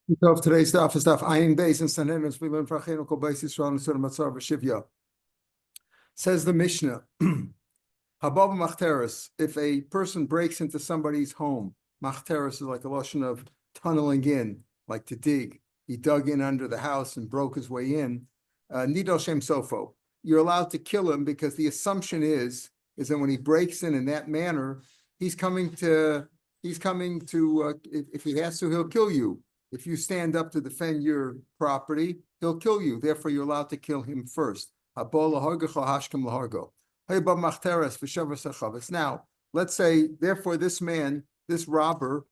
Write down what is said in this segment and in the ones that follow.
So today's daf is daf ayin beis and Sananim. We learn from Achenu Kol Beis Yisrael and Sunnah Matzah v'Shivya. Says the Mishnah, Habab machteres. If a person breaks into somebody's home, machteres is like a lotion of tunneling in, like to dig. He dug in under the house and broke his way in. Nidal shem sofo. You're allowed to kill him because the assumption is that when he breaks in that manner, he's coming to. If he has to, he'll kill you. If you stand up to defend your property, he'll kill you. Therefore, you're allowed to kill him first. Now, let's say, therefore, this man, this robber,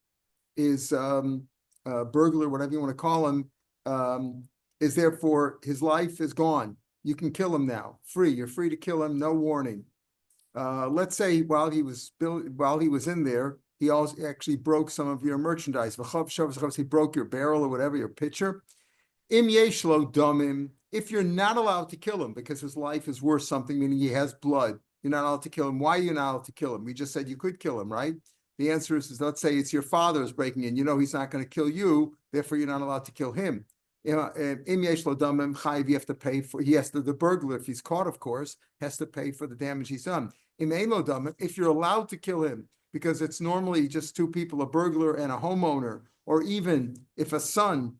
is burglar, whatever you want to call him, is therefore his life is gone. You can kill him now, free. You're free to kill him, no warning. Let's say while he was in there, he also actually broke some of your merchandise. He broke your barrel or whatever, your pitcher. Im yeshlo damim. If you're not allowed to kill him because his life is worth something, meaning he has blood, you're not allowed to kill him. Why are you not allowed to kill him? We just said you could kill him, right? The answer is let's say it's your father's breaking in. You know he's not going to kill you, therefore you're not allowed to kill him. Im yeshlo damim chayiv. You have to pay for. The burglar, if he's caught, of course, has to pay for the damage he's done. Im eino damim. If you're allowed to kill him, because it's normally just two people, a burglar and a homeowner, or even if a son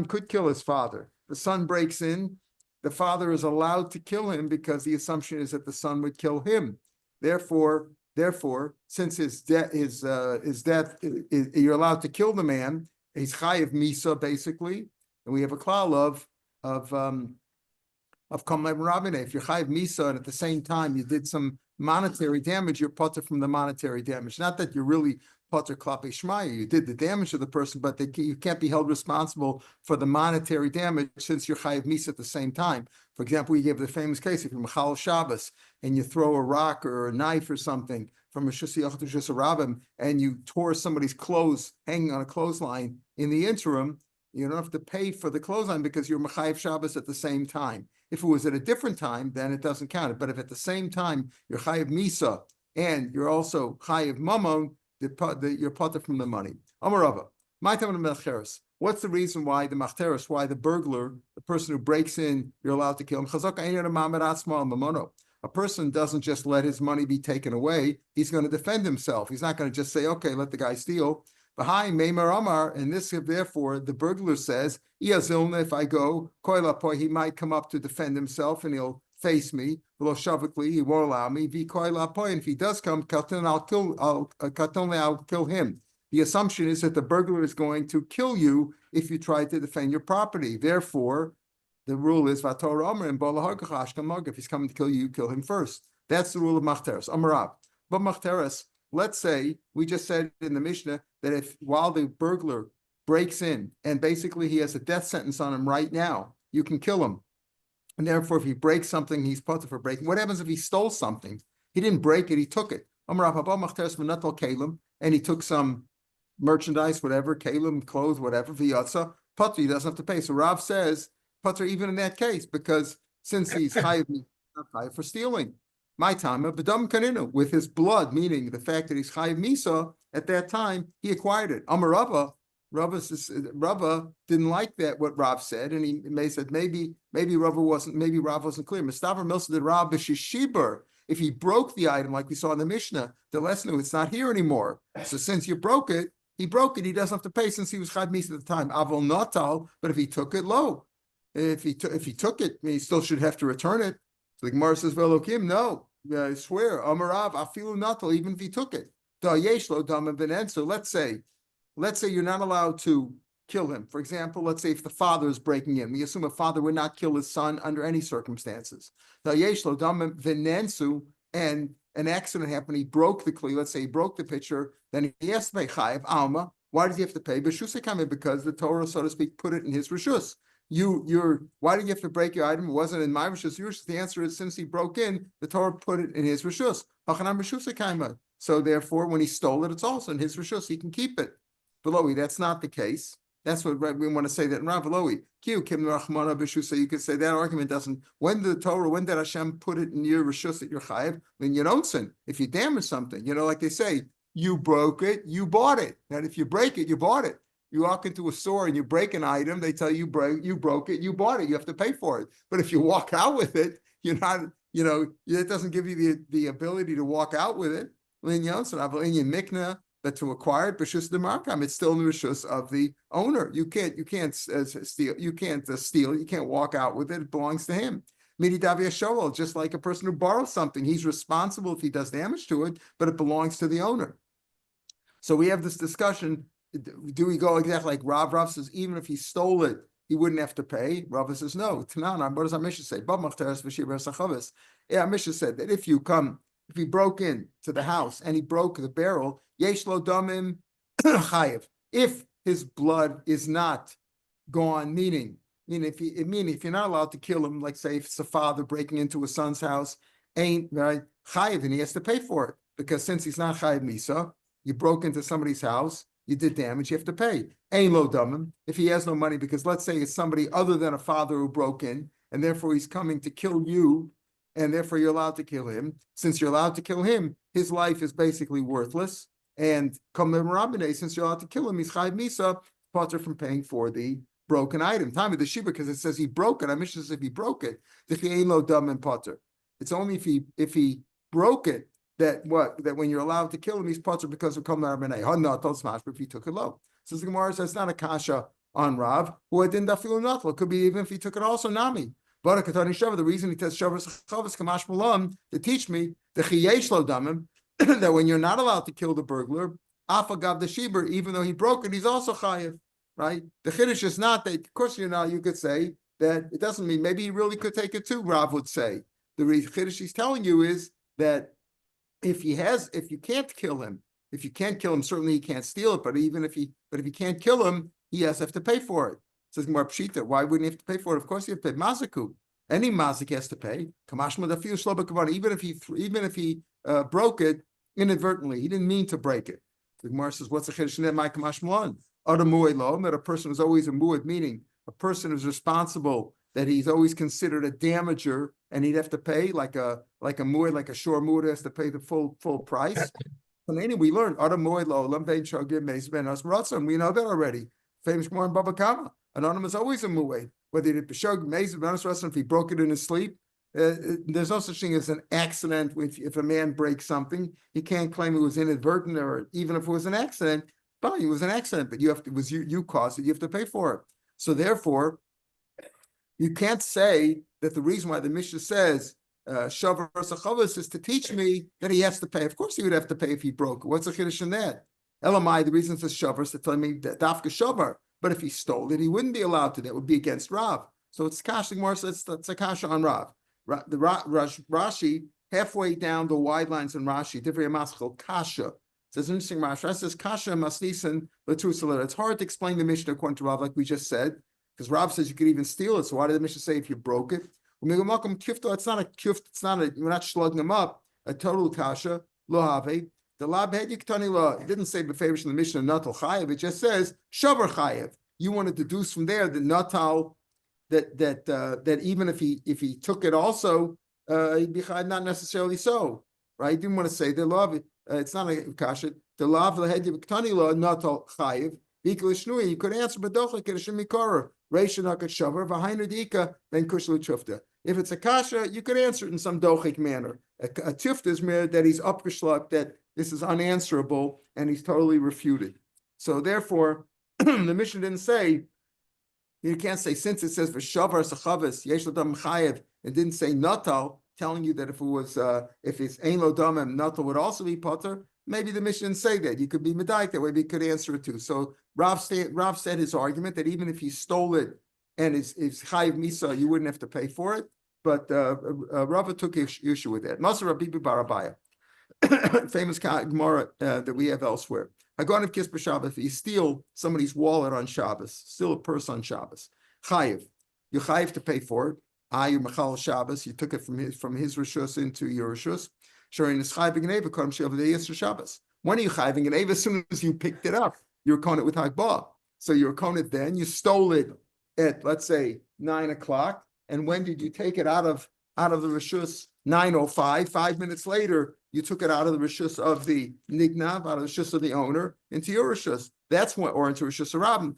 could kill his father. The son breaks in, the father is allowed to kill him because the assumption is that the son would kill him. Therefore, since his death, you're allowed to kill the man. He's chayiv misa basically, and we have a klal of kamlev rabine. If you're chayiv misa and at the same time you did some monetary damage, you're potter from the monetary damage. Not that you're really potter klape shmaya. You did the damage to the person, but you can't be held responsible for the monetary damage since you're chayiv misa at the same time. For example, we gave the famous case if you're machal Shabbos and you throw a rock or a knife or something from a shusiyach to shusarabim and you tore somebody's clothes hanging on a clothesline. In the interim, you don't have to pay for the clothesline because you're Mechayiv Shabbos at the same time. If it was at a different time, then it doesn't count. But if at the same time you're Chayiv Misa and you're also Chayiv Mamon, you're potter from the money. Amarava, my time on Melcheres. What's the reason why the Machteres, why the burglar, the person who breaks in, you're allowed to kill him? A person doesn't just let his money be taken away. He's going to defend himself. He's not going to just say, okay, let the guy steal. Behind Meimar Amar, and this, therefore, the burglar says, if I go, he might come up to defend himself and he'll face me. He won't allow me. And if he does come, I'll kill him. The assumption is that the burglar is going to kill you if you try to defend your property. Therefore, the rule is, if he's coming to kill you, you kill him first. That's the rule of Machteres. Amarav. But Machteres, let's say, we just said in the Mishnah that while the burglar breaks in and basically he has a death sentence on him right now, you can kill him. And therefore, if he breaks something, he's potter for breaking. What happens if he stole something? He didn't break it, he took it. And he took some merchandise, whatever, kalim, clothes, whatever, v'yatza, potter, he doesn't have to pay. So Rav says, potter even in that case, because since he's chayiv for stealing. My time, Badam Kaninu, with his blood, meaning the fact that he's Chayiv Misa, at that time, he acquired it. Amarava, Rava didn't like that, what Rav said, and he may said, maybe Rav wasn't clear. Mustafa Milsa did Rav B'Shishiber. If he broke the item, like we saw in the Mishnah, the lesson, it's not here anymore. So since you broke it, he doesn't have to pay since he was Chayiv Misa at the time. Avol Natal, but if he took it, low. If he took it, he still should have to return it. The Gemara says, "Velokim, no, I swear, Amarav, afilu natal, even if he took it." So let's say you're not allowed to kill him. For example, let's say if the father is breaking in, we assume a father would not kill his son under any circumstances. And an accident happened, he broke the kli. Let's say he broke the pitcher, then he has to pay chayiv alma. Why does he have to pay? Because the Torah, so to speak, put it in his reshus. Why did you have to break your item? It wasn't in my reshus. The answer is since he broke in, the Torah put it in his reshus. So therefore, when he stole it, it's also in his reshus. He can keep it. Belowi, that's not the case. That's what we want to say that in Rav Belowi. You could say that argument doesn't. When did Hashem put it in your reshus that you're chayiv? Then you don't sin. If you damage something, like they say, you broke it, you bought it. And if you break it, you bought it. You walk into a store and you break an item, they tell you you broke it, you bought it, you have to pay for it. But if you walk out with it, you're not, it doesn't give you the ability to walk out with it. That to acquire it, b'shus the markam, it's still in the rishus of the owner. You can't steal, you can't steal, you can't walk out with it. It belongs to him. Just like a person who borrows something, he's responsible if he does damage to it, but it belongs to the owner. So we have this discussion. Do we go exactly like Rav? Rav says even if he stole it, he wouldn't have to pay. Rav says no. Tanan, what does our Mishnah say? Yeah, Mishnah said that if he broke in to the house and he broke the barrel, yesh lo damim chayev. If his blood is not gone, meaning if you're not allowed to kill him, like say if it's a father breaking into a son's house, ain't right chayev, and he has to pay for it because since he's not chayev misa, you broke into somebody's house, you did damage, you have to pay. Ain't lo damim. If he has no money, because let's say it's somebody other than a father who broke in, and therefore he's coming to kill you, and therefore you're allowed to kill him. Since you're allowed to kill him, his life is basically worthless. And come the Rabbinah, since you're allowed to kill him, he's chayiv misa, potter from paying for the broken item. Time of the shiva, because it says he broke it. I mentioned this if he broke it. The ain't lo dam and potter. It's only if he broke it that when you're allowed to kill him, he's potter because of come the Rabbinah. If he took it low. So the Gemara says it's not a kasha on Rav, who didn't feel not. It could be even if he took it also nami. The reason he says Shavas Chavas Kamash Malam to teach me the Chiyesh Lo Damim that when you're not allowed to kill the burglar, Afagav the Shiber, even though he broke it, he's also Chayev, right? The Chiddush is not that. Of course, you could say that it doesn't mean maybe he really could take it too. Rav would say the Chiddush he's telling you is that if you can't kill him, certainly he can't steal it. But if you can't kill him, he has to have to pay for it. Says more pshita. Why wouldn't he have to pay for it? Of course, he have to pay mazaku. Any mazik has to pay. Even if he broke it inadvertently, he didn't mean to break it. The Gemara says, "What's a chiddush in that? My kamash malan that a person is always a muad, meaning a person is responsible, that he's always considered a damager, and he'd have to pay like a muad, like a shore muad has to pay the full price." And anyway, we learned and we know that already. Famous Gemara in Baba Kama. An animal is always a mu'ed. Whether he did b'shog, mezid, if he broke it in his sleep, there's no such thing as an accident. If a man breaks something, he can't claim it was inadvertent, or even if it was an accident. Fine, it was an accident, but you caused it. You have to pay for it. So therefore, you can't say that the reason why the Mishnah says shavar sachavas is to teach me that he has to pay. Of course, he would have to pay if he broke it. What's the chiddush in that? Elamai, the reason it says shavar is to tell me that dafka shavar. But if he stole it, he wouldn't be allowed to. That would be against Rav. So it's kasha. More so it's a kasha on Rav. Rashi, halfway down the wide lines in Rashi, Divrei Maschil kasha. It's an interesting Rashi. It says kasha masnisan letusaler. It's hard to explain the Mishnah according to Rav, like we just said, because Rav says you could even steal it. So why did the Mishnah say if you broke it? It's not a kift. We're not slugging him up. A total kasha lo have. The lab hedyktani law. It didn't say befavorish in the Mishnah natal chayev. It just says shavar chayev. You want to deduce from there that natal that even if he took it also, he'd be chayev, not necessarily so, right? He didn't want to say the law. It's not a kasha. The law of the hedyktani law natal chayev. You could answer badocha kedeshim mikara reisha nakat shavar v'hainu dika ben kushlu chufta. If it's a kasha, you could answer it in some dochik manner. A tufta is mere that he's upgeschlucked, that this is unanswerable, and he's totally refuted. So therefore, the Mishnah didn't say, you can't say, since it says v'shavar sachavis yesh l'dam chayev, it didn't say natal, telling you that if it's ein lo damim, natal would also be potter. Maybe the Mishnah didn't say that. You could be medayik that way, but you could answer it too. So Rav said his argument that even if he stole it and is chayev misa, you wouldn't have to pay for it. But Rava took issue with that. Masar Rabbi Barabaya, famous Gemara that we have elsewhere. Hagon of Kis b'Shabbos, if you steal somebody's wallet on Shabbos, steal a purse on Shabbos, chayev, you're chayev to pay for it. You machal Shabbos, you took it from his rishus into your rishus. Sharing is chayev b'gneva kodem she'avdei Shabbos. When are you chayev b'gneva? As soon as you picked it up, you're kohen it with hagbah. So you're kohen it then. You stole it at, let's say, 9:00. And when did you take it out of the rishus? 9:05. 5 minutes later, you took it out of the rishus of the nignav, out of the rishus of the owner, into your rishus. that's when, or into Rosh Hashanah.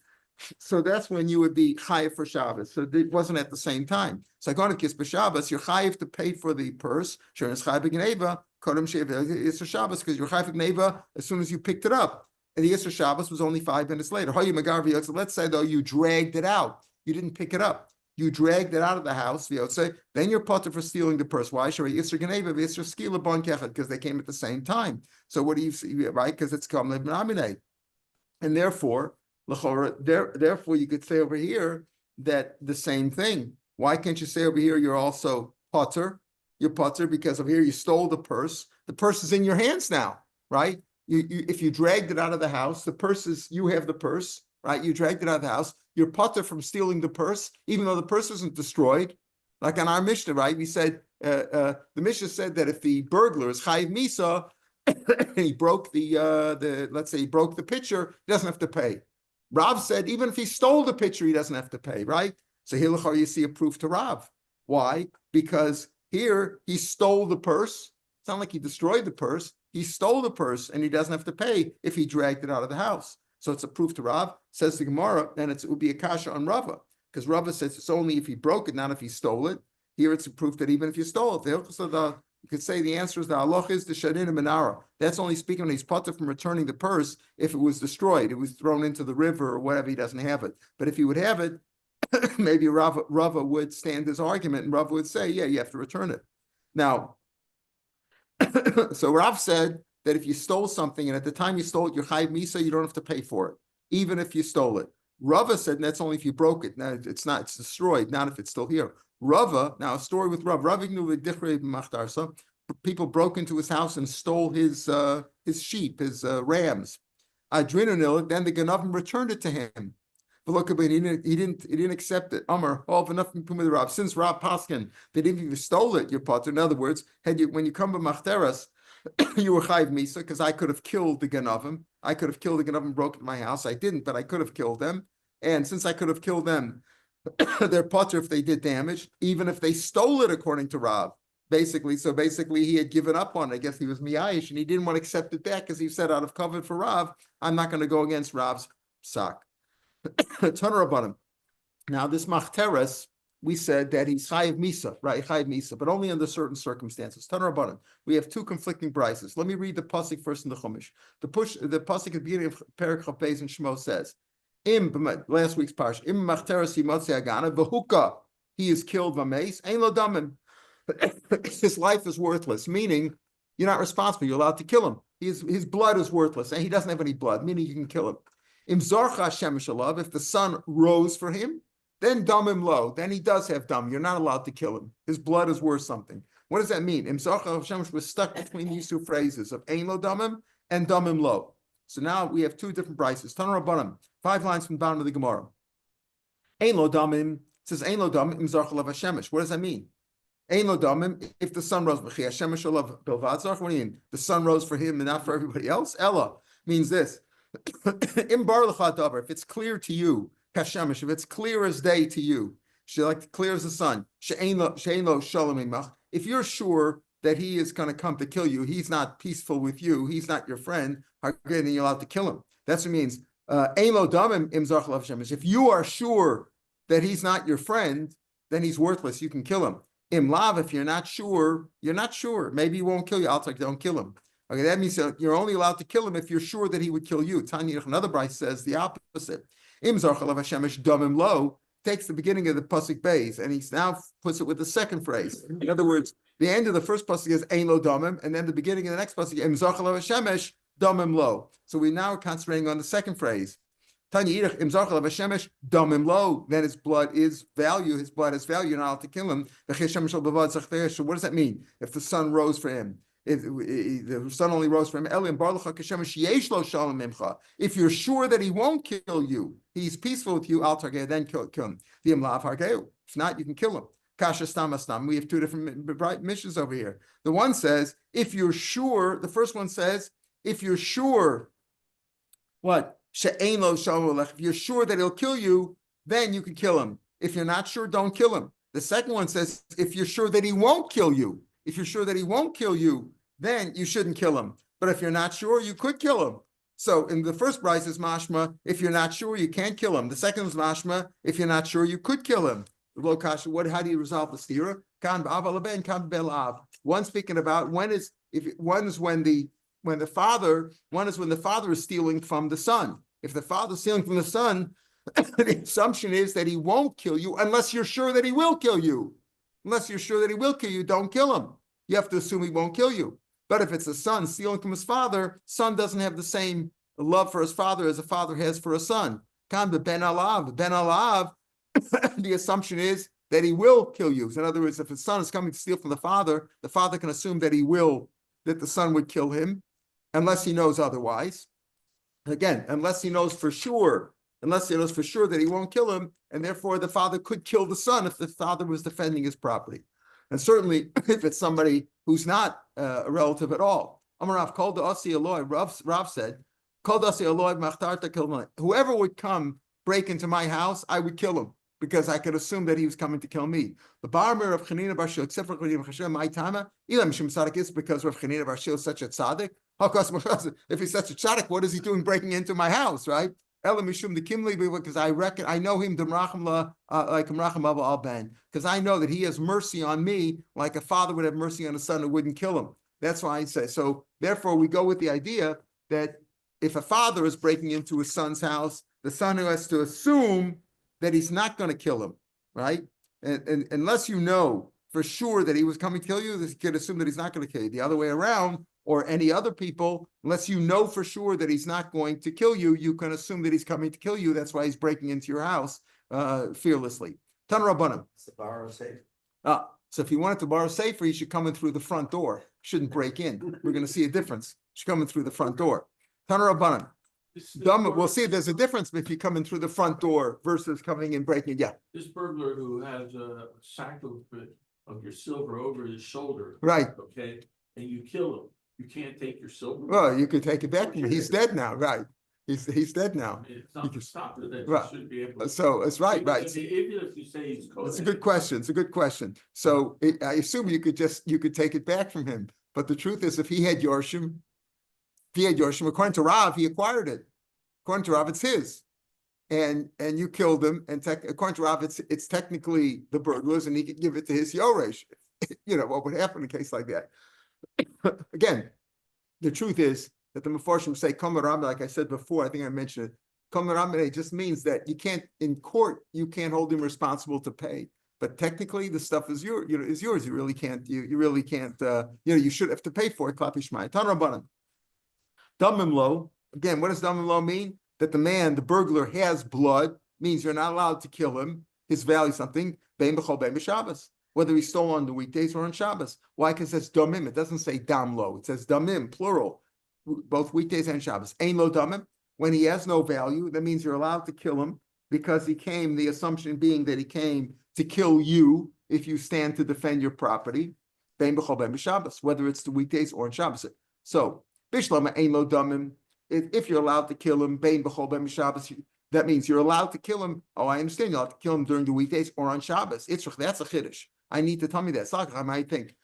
So that's when you would be chayiv for Shabbos. So it wasn't at the same time. So I go to kiss b'Shabbos, you're chayiv to pay for the purse. Sure, it's chayiv b'gneva, kodem shev it's a Shabbos because you're chayiv b'gneva as soon as you picked it up. And the Yisra Shabbos was only 5 minutes later. So let's say though you dragged it out, you didn't pick it up. You dragged it out of the house, then you're potter for stealing the purse. Why? Because they came at the same time. So what do you see, right? Because it's kamlev menamine. And therefore, you could say over here that the same thing. Why can't you say over here you're also potter? You're potter because over here you stole the purse. The purse is in your hands now, right? If you dragged it out of the house, the purse is, you have the purse, right? You dragged it out of the house. You're potter from stealing the purse, even though the purse isn't destroyed. Like on our Mishnah, right? We said, the Mishnah said that if the burglar is chayiv misa, and he broke let's say he broke the pitcher, he doesn't have to pay. Rav said, even if he stole the pitcher, he doesn't have to pay, right? So here you see a proof to Rav. Why? Because here he stole the purse. It's not like he destroyed the purse. He stole the purse and he doesn't have to pay if he dragged it out of the house. So it's a proof to Rav, says the Gemara, and it would be a kasha on Rava, because Rava says it's only if he broke it, not if he stole it. Here it's a proof that even if you stole it, you could say the answer is the halach is the shadin menara. That's only speaking when he's potter from returning the purse if it was destroyed, it was thrown into the river or whatever, he doesn't have it. But if he would have it, maybe Rava would stand his argument and Rava would say, yeah, you have to return it. Now, so Rav said that if you stole something and at the time you stole it, you're chayiv misa, you don't have to pay for it, even if you stole it. Rava said that's only if you broke it. Now it's not, it's destroyed, not if it's still here. Rava, now a story with Rav. People broke into his house and stole his sheep, his rams. Adrenanil, then the Ganavim returned it to him. But look, he didn't accept it. Amar, all enough from the Rav. Since Rav Paskin, they didn't even stole it, your potter. In other words, when you come to Machteras, you were chayiv misa, because I could have killed the Ganavim. I could have killed the Ganavim, broke into my house. I didn't, but I could have killed them. And since I could have killed them, they're potter if they did damage, even if they stole it, according to Rav. Basically, he had given up on it. I guess he was miyayish, and he didn't want to accept it back because he said, out of covet for Rav, I'm not going to go against Rav's sak. Now, this machteres, we said that he's chayiv misa, right? Chayiv misa, but only under certain circumstances. Tanur we have two conflicting prices. Let me read the pasuk first in the Chumash. The pasuk at the beginning of Perek Chav Beis and Shmo says, last week's parsha, im machteres yimotzi agana v'huka, he is killed v'meis, ein lo damim. His life is worthless, meaning you're not responsible. You're allowed to kill him. His blood is worthless, and he doesn't have any blood, meaning you can kill him. Im zarcha shemesh alav, if the sun rose for him, then damim lo, then he does have dam. You're not allowed to kill him. His blood is worth something. What does that mean? Im zarcha shemesh was stuck between these two phrases of ein lo damim and damim lo. So now we have two different prices. Tanur Rabbanim, 5 lines from down to the Gemara. Ein lo damim says ein lo damim im zarcha alav shemesh. What does that mean? Ein lo damim, if the sun rose, what do you mean? The sun rose for him and not for everybody else? Ella means this. If it's clear to you, if it's clear as day to you, clear as the sun, if you're sure that he is going to come to kill you, he's not peaceful with you, he's not your friend, then you're allowed to kill him. That's what it means. If you are sure that he's not your friend, then he's worthless, you can kill him. Imlav, if you're not sure, maybe he won't kill you, don't kill him. Okay, that means you're only allowed to kill him if you're sure that he would kill you. Tanya, another brayso says the opposite. Im zarcha alav hashemesh damim lo, takes the beginning of the pasuk beis and he now puts it with the second phrase. In other words, the end of the first pasuk is ein lo damim, and then the beginning of the next pasuk im zarcha alav hashemesh damim lo. So we now are concentrating on the second phrase. Tanya, im zarcha alav hashemesh damim lo, then his blood is value. His blood has value. You're not allowed to kill him. So what does that mean? If the sun rose for him. If the sun only rose from Eli and if you're sure that he won't kill you, he's peaceful with you, I'll target, then kill him. If not, you can kill him. Kasha stam. We have two different missions over here. The one says, if you're sure, the first one says, if you're sure, what? If you're sure that he'll kill you, then you can kill him. If you're not sure, don't kill him. The second one says, if you're sure that he won't kill you, then you shouldn't kill him. But if you're not sure, you could kill him. So in the first brisa is mashma, if you're not sure, you can't kill him. The second is mashma, if you're not sure, you could kill him. How do you resolve the stira? One speaking about when the father is stealing from the son. If the father's stealing from the son, the assumption is that he won't kill you unless you're sure that he will kill you. Unless you're sure that he will kill you, don't kill him. You have to assume he won't kill you. But if it's a son stealing from his father, son doesn't have the same love for his father as a father has for a son. Ben alav, the assumption is that he will kill you. So in other words, if his son is coming to steal from the father can assume that the son would kill him, unless he knows otherwise. Again, unless he knows for sure that he won't kill him, and therefore the father could kill the son if the father was defending his property. And certainly if it's somebody who's not a relative at all. Amarav called the Asi Eloi, Rav said, called Asi Eloi, whoever would come break into my house, I would kill him, because I could assume that he was coming to kill me. The Barmer of Chanina Bar Shil, except for my tama, Ilam Shem Tzaddik is because Rav Chanina Bar Shil is such a tzaddik. If he's such a tzaddik, what is he doing breaking into my house, right? Because I know him like al ben, because I know that he has mercy on me like a father would have mercy on a son who wouldn't kill him. That's why I say so. Therefore, we go with the idea that if a father is breaking into his son's house, the son has to assume that he's not going to kill him, right? And unless you know for sure that he was coming to kill you, you can assume that he's not going to kill you. The other way around, or any other people, unless you know for sure that he's not going to kill you, you can assume that he's coming to kill you. That's why he's breaking into your house fearlessly. Tan Rabbanim. It's the borrow safe. So if he wanted to borrow safer, he should come in through the front door. Shouldn't break in. We're going to see a difference. Should come in through the front door. Tan Rabbanim. We'll see if there's a difference if you come in through the front door versus coming in breaking. Yeah. This burglar who has a sack of your silver over his shoulder. Right. Okay. And you kill him. You can't take your silver. Well, you could take it back. He's dead now, right? He's dead now. It's not to stop it. That Right. you shouldn't be able to. So it's right. Even if you say he's close. It's a good question. It's a good question. So I assume you could take it back from him. But the truth is, if he had Yorshim, according to Rav, he acquired it. According to Rav, it's his. And you killed him. And according to Rav, it's technically the burglar's, and he could give it to his Yoresh. What would happen in a case like that? Again, the truth is that the Mefarshim say Kol Merameh, like I said before, I think I mentioned it. Kol Merameh just means that you can't in court, you can't hold him responsible to pay. But technically, the stuff is yours. You really can't. You really can't. You should have to pay for it. Klapi Shmai. Tan Rabbanan. Damim lo. Again, what does damim lo mean? That the burglar has blood, means you're not allowed to kill him. His value something. Bein b'chol bein b'Shabbos. Whether he stole on the weekdays or on Shabbos. Why? Because it says damim. It doesn't say damlo. It says damim, plural, both weekdays and Shabbos. Ein lo damim. When he has no value, that means you're allowed to kill him because he came, the assumption being that he came to kill you if you stand to defend your property. Bein b'chol bein b'Shabbos, whether it's the weekdays or on Shabbos. So, bishlama ein lo damim. If you're allowed to kill him, bein b'chol bein b'Shabbos, that means you're allowed to kill him. Oh, I understand. You're allowed to kill him during the weekdays or on Shabbos. That's a chiddush. I need to tell me that. I might think.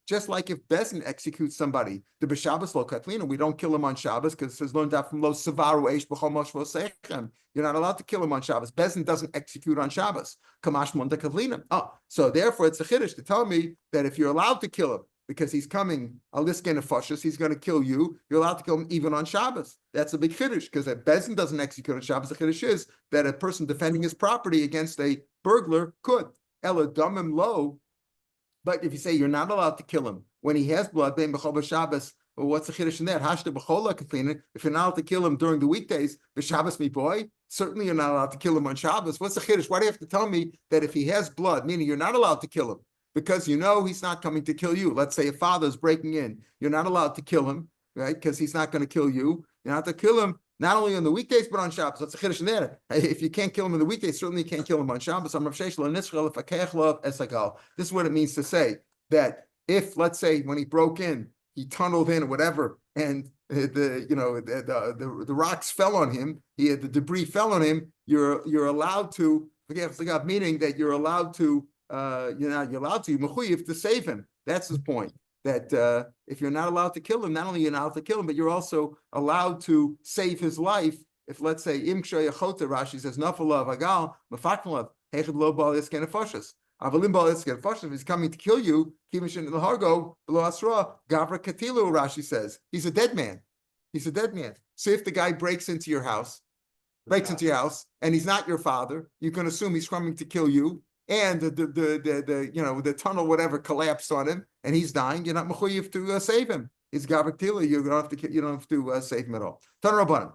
Just like if Bezin executes somebody, the B'Shabbos lo katlina, we don't kill him on Shabbos because it says lo Dapim lo savaru eish b'chol moshvo seichem. You're not allowed to kill him on Shabbos. Bezin doesn't execute on Shabbos. Kamash monda katlina. So therefore it's a chiddush to tell me that if you're allowed to kill him because he's coming, alisken nefashos, he's going to kill you. You're allowed to kill him even on Shabbos. That's a big chiddush because if Bezin doesn't execute on Shabbos, the chiddush is that a person defending his property against a burglar could. Ela damim lo, but if you say you're not allowed to kill him when he has blood, bein b'chol b'Shabbos, well, what's the chiddush in that? Hashta b'chol katlina. If you're not allowed to kill him during the weekdays, b'Shabbos mi boy, certainly you're not allowed to kill him on Shabbos. What's the chiddush? Why do you have to tell me that if he has blood, meaning you're not allowed to kill him because you know he's not coming to kill you? Let's say a father's breaking in, you're not allowed to kill him, right? Because he's not going to kill you. You have to kill him not only on the weekdays, but on Shabbos. That's a chiddush in there. If you can't kill him on the weekdays, certainly you can't kill him on Shabbos. This is what it means to say that if, let's say, when he broke in, he tunneled in or whatever, and the rocks fell on him, the debris fell on him, you're allowed to, meaning that you're allowed to, you're mechuyev to save him. That's his point. that if you're not allowed to kill him, not only you're not allowed to kill him, but you're also allowed to save his life. If let's say Im Yachota, Rashi says Nafalav Agal Mafakalav Hechad Lo Bal Isken Afashas. Avalim Bal Isken Afashas. If he's coming to kill you, Kimishin the Hargo Below Asra Gavra Katilu. Rashi says he's a dead man. He's a dead man. So if the guy breaks into your house, and he's not your father, you can assume he's coming to kill you. And the tunnel, whatever, collapsed on him, and he's dying. You're not mechuyev to save him. He's gavak. You don't have to save him at all. Tan Rabbanim.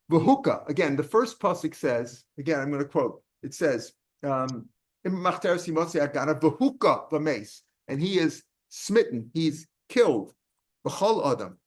V'huka. Again, the first pasuk says. Again, I'm going to quote. It says, "V'huka v'meis," and he is smitten. He's killed. V'chol adam.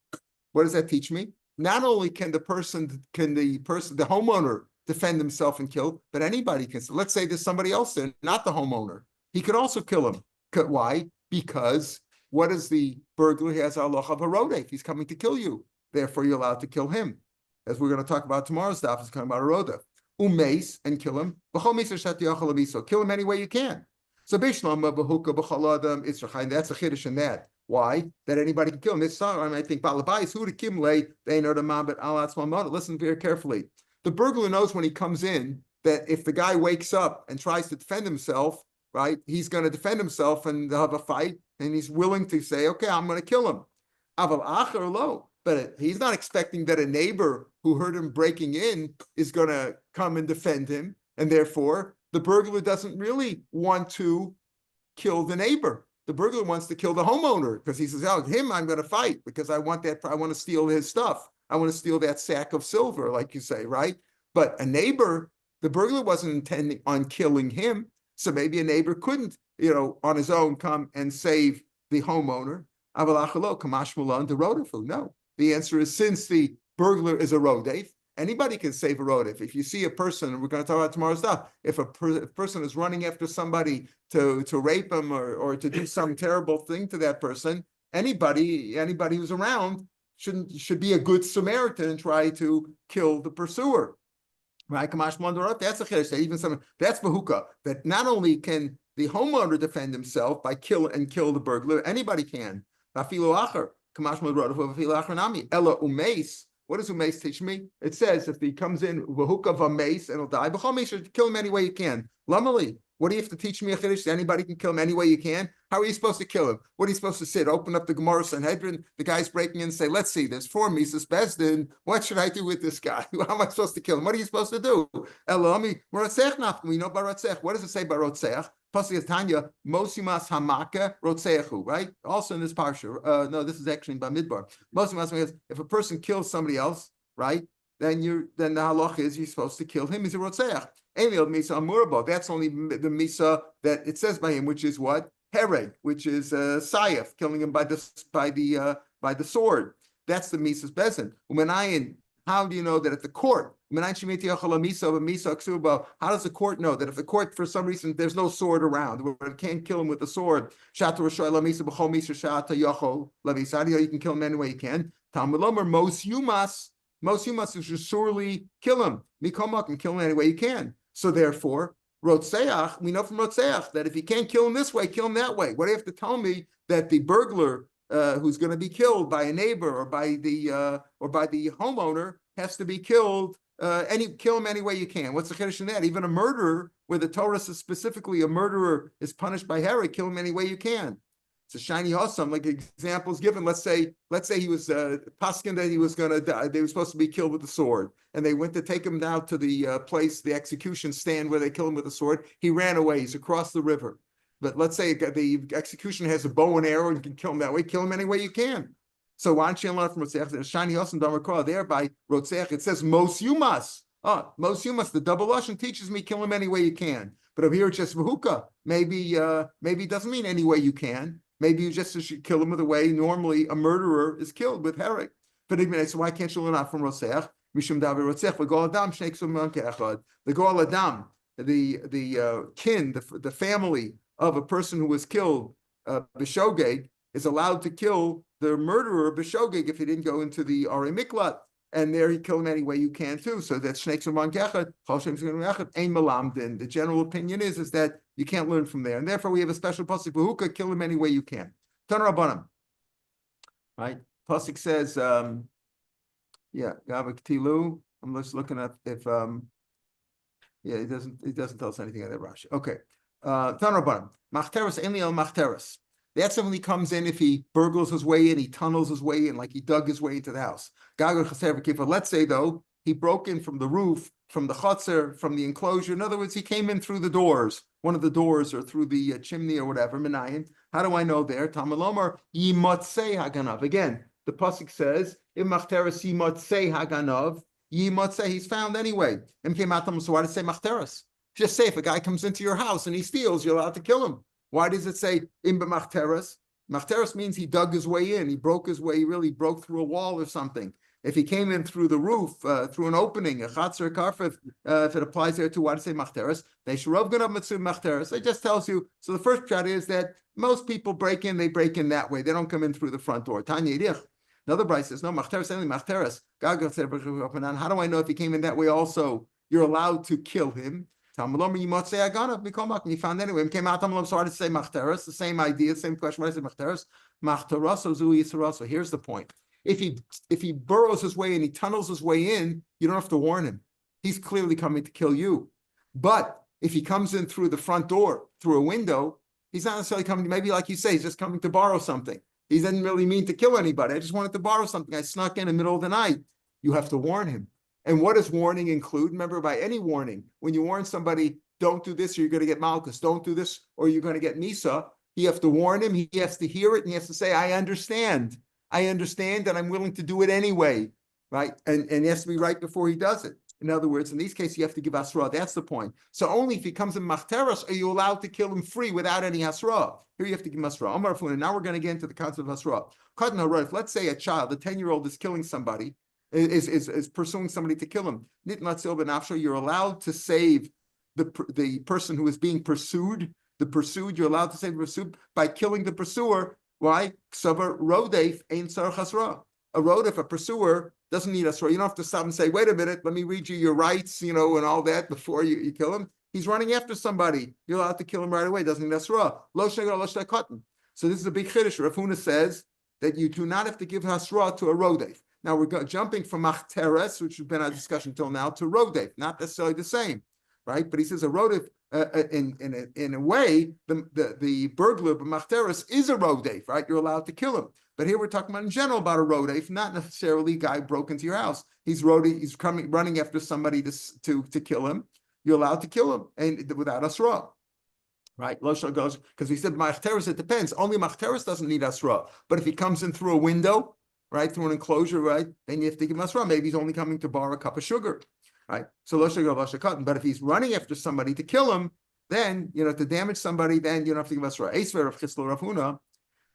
What does that teach me? Not only can the homeowner defend himself and kill, but anybody can. Let's say there's somebody else there, not the homeowner. He could also kill him. Why? Because what is the burglar? He has Allah of Harodef. He's coming to kill you. Therefore, you're allowed to kill him. As we're going to talk about tomorrow's daf, is talking about Harodef. Umeis, and kill him. Kill him any way you can. So Bishlama Bahuka B'chaladam Israchain. That's a chiddush in that. Why? That anybody can kill him. This I think Balabais who to Kimle, they know the Mabit Alatz Mamot. Listen very carefully. The burglar knows when he comes in that if the guy wakes up and tries to defend himself, right, he's going to defend himself and they'll have a fight, and he's willing to say, okay, I'm going to kill him. Aval acher lo. But he's not expecting that a neighbor who heard him breaking in is going to come and defend him. And therefore, the burglar doesn't really want to kill the neighbor. The burglar wants to kill the homeowner because he says, oh, him I'm going to fight because I want to steal his stuff. I want to steal that sack of silver, like you say, right? But a neighbor, the burglar wasn't intending on killing him. So maybe a neighbor couldn't, on his own come and save the homeowner. No. The answer is, since the burglar is a rodef, anybody can save a rodef. If you see a person, and we're going to talk about tomorrow's stuff, if a person is running after somebody to rape him or to do some terrible thing to that person, anybody who's around should be a good Samaritan and try to kill the pursuer. Right? That's a chiddush. That's bahuka. That not only can the homeowner defend himself by kill the burglar, anybody can. Ella umeis. What does umeis teach me? It says if he comes in vahuka v'meis and he'll die, b'chol should kill him any way you can. Lamali. What do you have to teach me a chiddush? Anybody can kill him any way you can. How are you supposed to kill him? What are you supposed to sit? Open up the Gemara Sanhedrin. The guy's breaking in and say, let's see, there's 4 Mises Bezdin. What should I do with this guy? How am I supposed to kill him? What are you supposed to do? Elami, we know Barotzech. What does it say Barotzech? Pasuk Tanya, Mosimas Hamaka Rotzechu, right? Also in this parsha. No, this is actually in Bamidbar. Mosimas, if a person kills somebody else, right? Then the halach is you're supposed to kill him. He's a Rotzeach. That's only the misa that it says by him, which is what? Hereg, which is sayef, killing him by the sword. That's the misas bezin. Umenayin. How do you know that at the court? How does the court know that if the court, for some reason, there's no sword around, it can't kill him with the sword? You can kill him any way you can. Most yumas you should surely kill him. Mikomak can kill him any way you can. So therefore, Rotseach, we know from Rotseach that if you can't kill him this way, kill him that way. What do you have to tell me that the burglar who's going to be killed by a neighbor or by the homeowner has to be killed? Kill him any way you can. What's the chiddush in that? Even a murderer, where the Torah says specifically a murderer is punished by herod, kill him any way you can. It's a shiny hossam, like examples given. Let's say he was paskin that he was going to die. They were supposed to be killed with the sword, and they went to take him down to the place, the execution stand where they kill him with the sword. He ran away. He's across the river. But let's say the executioner has a bow and arrow and can kill him that way. Kill him any way you can. So why don't you learn from Rotzeach? Shiny hossam don't recall there by Rotzeach. It says most yumas. Most yumas. The double lashon teaches me kill him any way you can. But over here it's just vahuka. Maybe it doesn't mean any way you can. Maybe you just should kill him with the way normally a murderer is killed with herek. But so why can't you learn out from Rotzeach? Mishum davar Rotzeach. V'gol adam shnei ksum echad. The gol adam, the kin, the family of a person who was killed b'shogeg is allowed to kill the murderer b'shogeg if he didn't go into the Arei Miklat. And there you kill him any way you can too. So that's Shnei Ksum Echad, Chol Shem Ksum Echad, Ein Melamdin. The general opinion is that you can't learn from there. And therefore we have a special pasuk, V'huka, kill him any way you can. Tan Rabbanim. right? Pasuk says, Gavak Tilu. I'm just looking at if it doesn't tell us anything of that Rashi. Okay. Tanraban. Machteres Enliel Machteres. That's when he comes in, if he burgles his way in, he tunnels his way in, like he dug his way into the house. Let's say, though, he broke in from the roof, from the chutzner, from the enclosure. In other words, he came in through the doors, one of the doors, or through the chimney or whatever, Minayin. How do I know there? Tamalomar, Yimatzei Haganav. Again, the pasuk says, Im Machteres Yimatzei Haganav, Yimatzei, he's found anyway. So why does it say Machteres? Just say if a guy comes into your house and he steals, you're allowed to kill him. Why does it say im b'machteres? Machteres means he dug his way in. He broke his way. He really broke through a wall or something. If he came in through the roof, through an opening, a chatzar karfet, if it applies there too, why do you say machteres? They shrov ganav mitzvah machteres. It just tells you. So the first shot is that most people break in. They break in that way. They don't come in through the front door. Tanya yidich. Another Bryce says no machteres only machteres. How do I know if he came in that way? Also, you're allowed to kill him. You found anyway. Came out. So I to say machteres. The same idea, same question. Why I say machteres? Machteres. So here's the point. If he burrows his way in, he tunnels his way in, you don't have to warn him. He's clearly coming to kill you. But if he comes in through the front door, through a window, he's not necessarily coming. Maybe like you say, he's just coming to borrow something. He doesn't really mean to kill anybody. I just wanted to borrow something. I snuck in the middle of the night. You have to warn him. And what does warning include? Remember, by any warning, when you warn somebody, don't do this or you're going to get malchus, don't do this or you're going to get misa, you have to warn him, he has to hear it, and he has to say, I understand, and I'm willing to do it anyway, right? And he has to be right before he does it. In other words, in these cases, you have to give asra. That's the point. So only if he comes in machteres are you allowed to kill him free without any asra. Here you have to give him asra. Omar Funa. Now we're going to get into the concept of asra. Let's say a child, a 10-year-old, is killing somebody, is pursuing somebody to kill him. You're allowed to save the person who is being pursued. The pursued, you're allowed to save the pursued by killing the pursuer. Why? Ksavar rodef ein tzarich hasra. A rodef, a pursuer, doesn't need asra. You don't have to stop and say, wait a minute, let me read you your rights, and all that before you kill him. He's running after somebody. You're allowed to kill him right away. Doesn't need asra. Lo shegar lo shekatan. So this is a big chiddush. Rav Huna says that you do not have to give hasra to a rodef. Now we're jumping from machteres, which has been our discussion till now, to rodef. Not necessarily the same, right? But he says a rodef, in a way, the burglar of machteres is a rodef, right? You're allowed to kill him. But here we're talking about in general about a rodef, not necessarily a guy broke into your house. He's running after somebody to kill him. You're allowed to kill him and without asra. Right? Losha goes, because we said machteres, it depends. Only machteres doesn't need asra. But if he comes in through a window, right, through an enclosure, right, then you have to give him asra. Maybe he's only coming to borrow a cup of sugar, right? So but if he's running after somebody to kill him, then to damage somebody, then you don't have to give asra. Eisver of Chislo Rav Huna.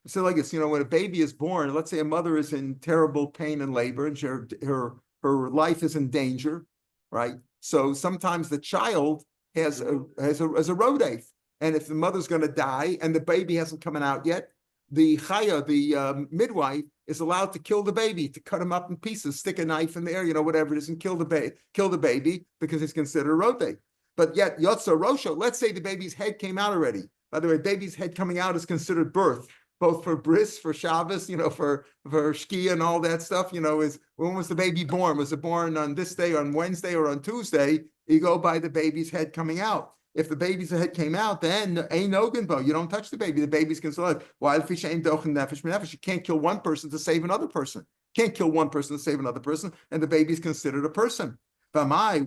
So like this, when a baby is born, let's say a mother is in terrible pain and labor, and her life is in danger, right? So sometimes the child has a rodef, and if the mother's going to die and the baby hasn't come out yet, the chaya, the midwife, is allowed to kill the baby, to cut him up in pieces, stick a knife in there, whatever it is, and kill the baby because it's considered a rodef. But yet yotza rosho, let's say the baby's head came out already. By the way, baby's head coming out is considered birth, both for bris, for Shabbos, for shkia and all that stuff. Is when was the baby born? Was it born on this day, on Wednesday, or on Tuesday? You go by the baby's head coming out. If the baby's head came out, then ain't nogan, you don't touch the baby. The baby's considered. Why the fish ain't dochen nefesh nefesh? You can't kill one person to save another person. Can't kill one person to save another person, and the baby's considered a person. Why?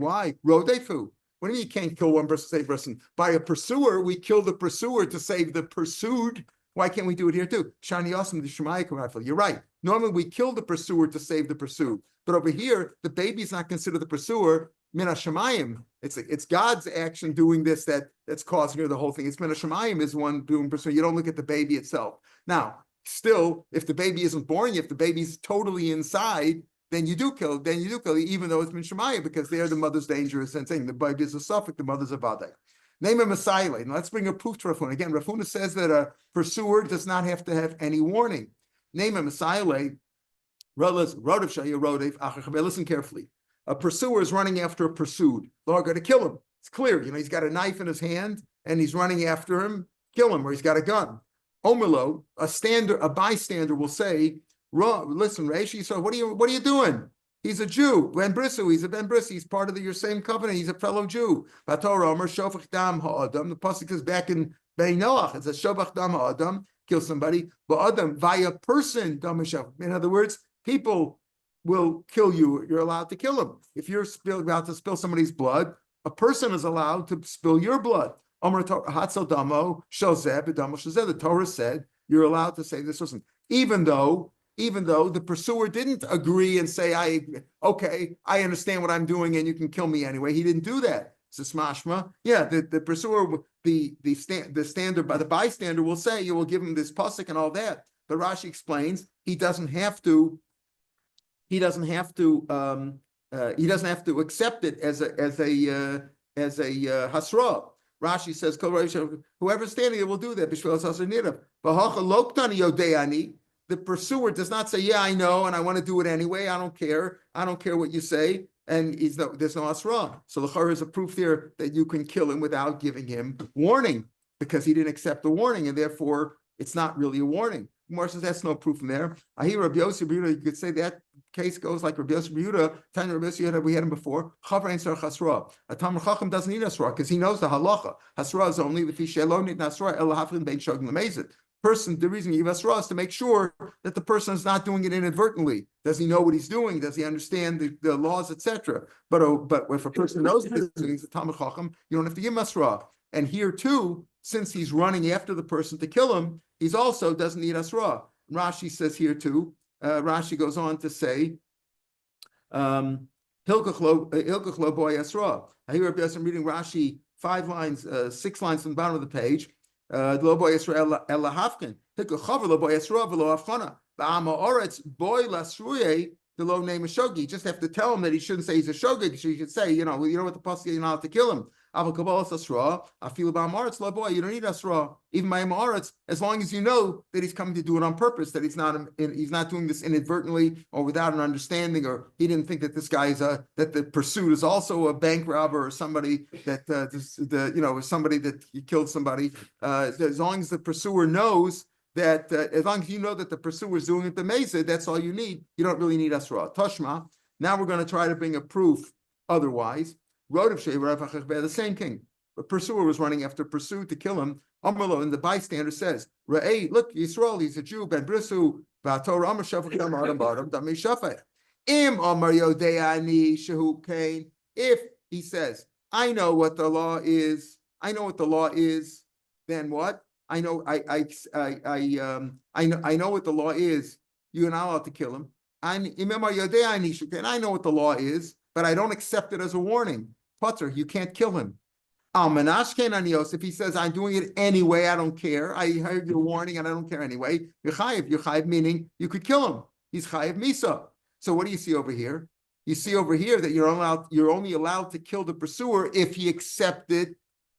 Rodefu. What do you mean you can't kill one person to save a person? By a pursuer, we kill the pursuer to save the pursued. Why can't we do it here too? Shani Yosem the Shemai. You're right. Normally we kill the pursuer to save the pursued, but over here the baby's not considered the pursuer. Mina Shemayim. It's God's action doing this that's causing her the whole thing. It's Mina Shemayim is one doing pursuit. You don't look at the baby itself. Now, still, if the baby isn't born yet, if the baby's totally inside, then you do kill. Even though it's Min Shemayim, because there the mother's dangerous and saying the baby is a suffix, the mother's a vadai. Name a Messiah. Now let's bring a proof to Rav Huna. Again, Rav Huna says that a pursuer does not have to have any warning. Name a Messiah. Listen carefully. A pursuer is running after a pursued. They're going to kill him. It's clear. He's got a knife in his hand and he's running after him. Kill him, or he's got a gun. Omerlo, a bystander will say, Wrong. Listen, Rashi, so what are you doing? He's a Jew. Ben Brissu, he's a Ben Brissu. He's part of your same company. He's a fellow Jew. The pasuk is back in Bnei Noach. It says Shofach dam ha'adam, kill somebody. But Adam via person dam ha'shofach. In other words, people will kill you. You're allowed to kill them. If you're about to spill somebody's blood, a person is allowed to spill your blood. The Torah said you're allowed to say this person, even though the pursuer didn't agree and say, I understand what I'm doing and you can kill me anyway. He didn't do that. So smashma, the pursuer, the standard by the bystander will say, you will give him this pasuk and all that. But Rashi explains he doesn't have to accept it as a hasra. Rashi says, whoever's standing there will do that. The pursuer does not say, I know, and I want to do it anyway. I don't care what you say. And there's no asra. So the Chor is a proof there that you can kill him without giving him warning, because he didn't accept the warning, and therefore it's not really a warning. Gemara says that's no proof in there. I hear Rabbi Yosef Yehuda, you could say that case goes like Rabbi Yosef Yehuda. Tanya Rabbi Yosef Yehuda, we had him before. Chavar ein sarach hasra. A Talmud Chacham doesn't need hasra because he knows the halacha. Hasra is only lefi she'lo nit hasra ela hafrin bein shogim lemezid. The reason you give hasra is to make sure that the person is not doing it inadvertently. Does he know what he's doing? Does he understand the laws, etc.? But if a person knows that he's a Talmud Chacham, you don't have to give him hasra. And here too, since he's running after the person to kill him, he's also doesn't need asra. Rashi says here too. Rashi goes on to say, Hilkach lo boy asra. I hear I'm reading Rashi 6 lines from the bottom of the page. Lo boy asra ela hafkin. Hilkach chaver lo boy asra v'lo afchana. Ba'ama oretz boy lasruye the lo name a shogi. You just have to tell him that he shouldn't say he's a shogig. So you should say, you know what the pasuk, you're not allowed to kill him. I feel about Maretz, lo boy, you don't need asra. Even by Maretz, as long as you know that he's coming to do it on purpose, that he's not doing this inadvertently or without an understanding, or he didn't think that this guy is that the pursuit is also a bank robber or somebody that somebody that killed somebody. As long as the pursuer knows that, as long as you know that the pursuer is doing it the mesa, that's all you need. You don't really need asra. Toshma. Now we're going to try to bring a proof otherwise. The same king. The pursuer was running after pursuit to kill him. Amrlo, and the bystander says, Ra'ei, look, Yisrael, he's a Jew, Ben Brisu, V'ator Amar Shafach Dam Adam Adam Dami Shafach. Im Amar Yodeani Shehu Kain. If he says, I know what the law is, then what? I know what the law is. You're not allowed to kill him. I know what the law is, but I don't accept it as a warning. Putter, you can't kill him. If he says, I'm doing it anyway, I don't care. I heard your warning and I don't care anyway. You're chayiv meaning you could kill him. He's chayiv misa. So what do you see over here? You see over here that you're only allowed to kill the pursuer if he accepted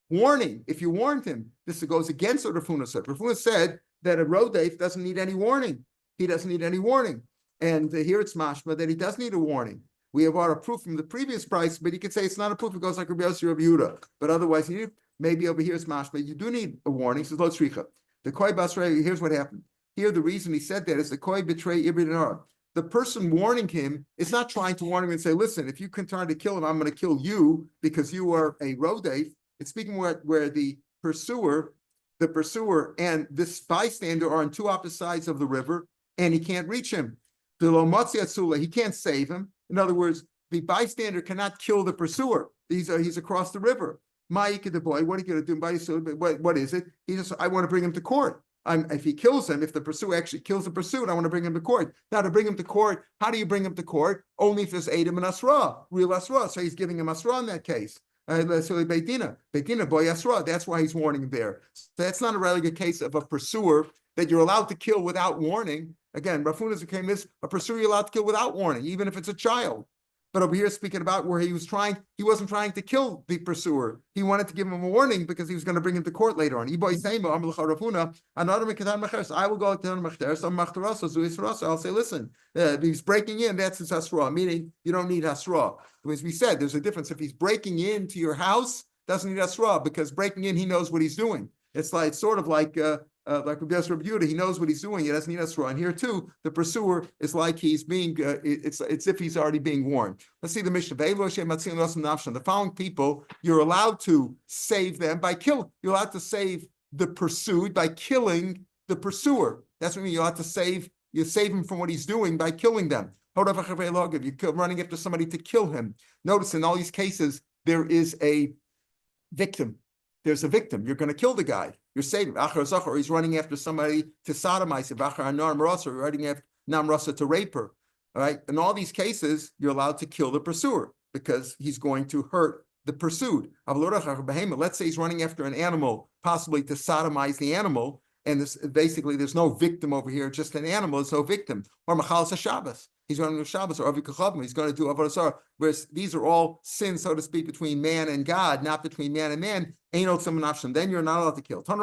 warning. If you warned him, this goes against what Rafuna said. Rafuna said that a rodef doesn't need any warning. He doesn't need any warning. And here it's mashma that he does need a warning. We have a proof from the previous price, but you could say it's not a proof. It goes like Rabbi Yossi, Rabbi Yehuda. But otherwise, maybe over here it's mashma. You do need a warning. So lo tzricha. The koi basrei. Here's what happened. Here, the reason he said that is the koi betray ibrid and the person warning him is not trying to warn him and say, listen, if you can try to kill him, I'm going to kill you because you are a rodef. It's speaking where the pursuer and this bystander are on two opposite sides of the river, and he can't reach him. He can't save him. In other words, the bystander cannot kill the pursuer. He's across the river. Ma'ika the boy, what are you going to do? What is it? He says, I want to bring him to court. If he kills him, if the pursuer actually kills the pursuit, I want to bring him to court. Now, to bring him to court, how do you bring him to court? Only if there's Adam and Asra, real Asra. So he's giving him Asra in that case. So Beitina boy Asra. That's why he's warning him there. So that's not a really good case of a pursuer that you're allowed to kill without warning. Again, Rafuna's came this, a pursuer you're allowed to kill without warning, even if it's a child. But over here, speaking about where he wasn't trying to kill the pursuer. He wanted to give him a warning because he was going to bring him to court later on. I will go to I'll say, listen, he's breaking in, that's his hasra, meaning you don't need hasra. As we said, there's a difference. If he's breaking into your house, doesn't need hasra, because breaking in, he knows what he's doing. It's sort of like like Rabbi Yehuda, he knows what he's doing. He doesn't need us to run. Here too, the pursuer is like he's being, it's if he's already being warned. Let's see the Mishnah. The following people, you're allowed to save them by killing. You're allowed to save the pursued by killing the pursuer. That's what I mean. You're allowed to save him from what he's doing by killing them. If you're running after somebody to kill him. Notice in all these cases, there is a victim. There's a victim. You're going to kill the guy. You're saving. Or he's running after somebody to sodomize him. Or running after Namrasa to rape her. All right. In all these cases, you're allowed to kill the pursuer because he's going to hurt the pursued. Let's say he's running after an animal, possibly to sodomize the animal. And this, basically, there's no victim over here, just an animal, there's no victim. Or Machal Shabbos. He's running to Shabbos, or he's going to do Avodah Zarah. Whereas these are all sins, so to speak, between man and God, not between man and man. Then you're not allowed to kill. How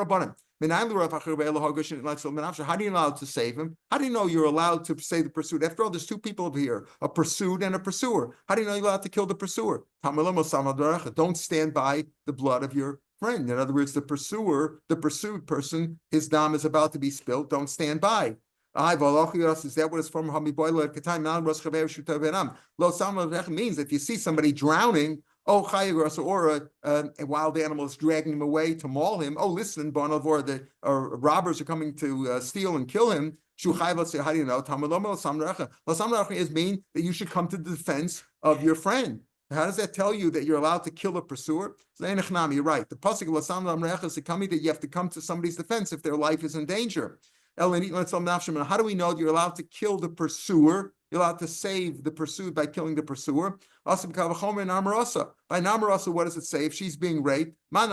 do you know to save him? How do you know you're allowed to save the pursued? After all, there's two people over here, a pursued and a pursuer. How do you know you're allowed to kill the pursuer? Don't stand by the blood of your friend. In other words, the pursued person, his dam is about to be spilled. Don't stand by. Is that what it's from? Means if you see somebody drowning, or a wild animal is dragging him away to maul him. Oh, listen, the robbers are coming to steal and kill him. How do you know? Is mean that you should come to the defense of your friend. How does that tell you that you're allowed to kill a pursuer? You're right. The pasuk is coming that you have to come to somebody's defense if their life is in danger. How do we know that you're allowed to kill the pursuer? You're allowed to save the pursued by killing the pursuer. By Namarasa, what does it say? If she's being raped, he's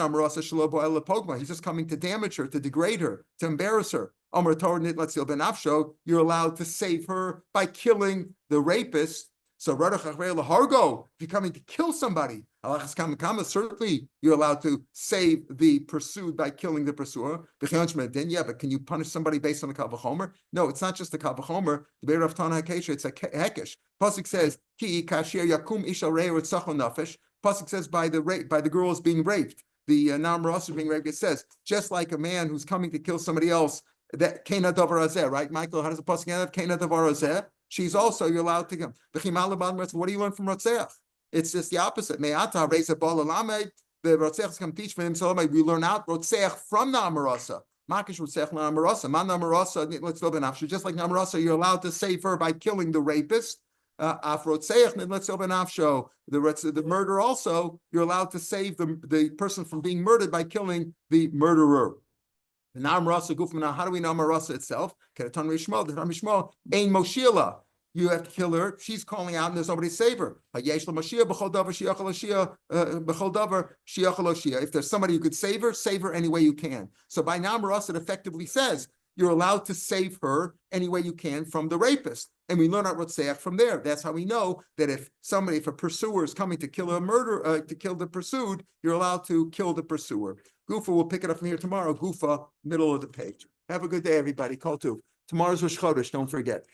just coming to damage her, to degrade her, to embarrass her. You're allowed to save her by killing the rapist. So, if you're coming to kill somebody, certainly you're allowed to save the pursued by killing the pursuer. Yeah, but can you punish somebody based on the Kavachomer? No, it's not just the Kavachomer. The Be'er of Tana Hakesha, it's a Hekesh. Pasuk says, Ki Kashir Yakum Isha Rei Ritzachon Nafesh. Pasuk says by the girls being raped, the Namrasa being raped. It says, just like a man who's coming to kill somebody else, that Kena Davar Azeh, right? Michael, how does the Pasuk end up? Kena Davar Azeh. She's also, you're allowed to come. What do you learn from Rotzeach? It's just the opposite. Me'ata reis a bal alamed. The Rotzeachs come teach for him. So we learn out Rotzeach from the Amarasa. Makish Rotzeach Namarasa. Man Namarasa. Let's go benafshu. Just like Namarasa, you're allowed to save her by killing the rapist. Af Rotzeach. Let's go benafshu. The murder also, you're allowed to save the person from being murdered by killing the murderer. The Namarasa Gufmana. How do we know Namarasa itself? Ketan Rishmal. Ein Moshila. You have to kill her. She's calling out, and there's nobody to save her. If there's somebody who could save her any way you can. So by Namaras, it effectively says you're allowed to save her any way you can from the rapist. And we learn out Rotzeach from there. That's how we know that if a pursuer is coming to kill to kill the pursued, you're allowed to kill the pursuer. Gufa, we'll pick it up from here tomorrow. Gufa, middle of the page. Have a good day, everybody. Call to. Tomorrow's Rosh Chodesh, don't forget.